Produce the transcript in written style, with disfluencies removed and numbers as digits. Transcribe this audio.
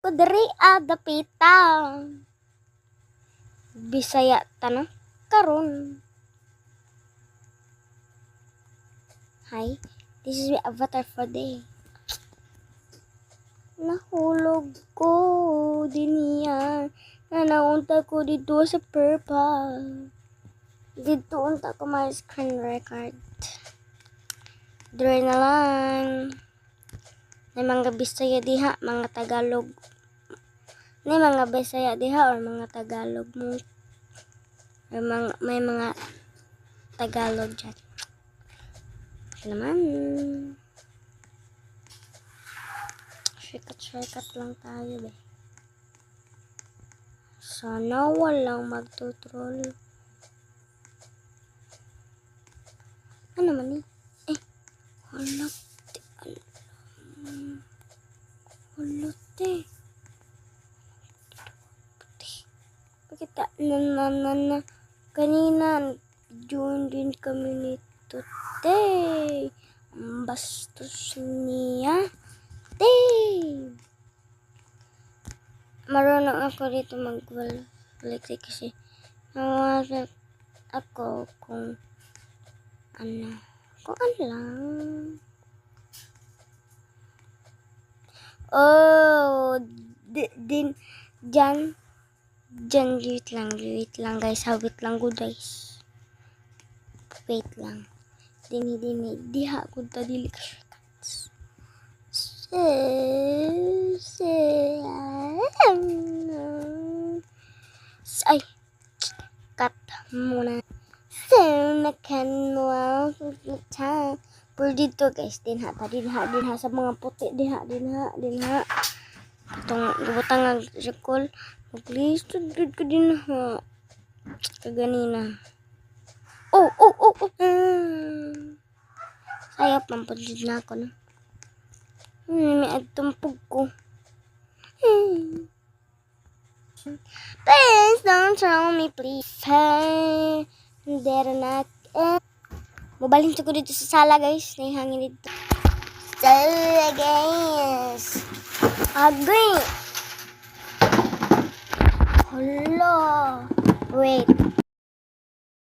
Kudri dapita. Bisaya tanah karon. Hi, this is my avatar for day. Nahulog ko din yan. Nanaunta ko dito sa purple. Dito unta ko may screen record. Dre na lang. May mga Bisaya diha, mga Tagalog. May mga Bisaya diha or mga Tagalog mo. May mga Tagalog dyan. Naman. Shortcut lang tayo be. Sana walang magtutrol. Ano man eh? Halote. Pakita na. Kanina, join din kami ni Tote. Ang bastos niya. Marunong ako dito mag-electric kasi nawasak ako kung ano lang. Oh, dyan, wait lang guys, hawit lang ko guys. Wait lang. Diha ko ta dili ka shortcuts. Ay, cut muna. Nakan mo pero dito guys, dinha sa mga puti, dinha. Itong gubutang nga sikol, please, tudod ko dinha. Kaganina. Oh. Sayap man po na ako na. May agtumpog ko. Please don't throw me, please. Hey, not. Mabalhin ko dito sa sala guys. Naihangin dito. Sala guys. Agree. Hello. Wait.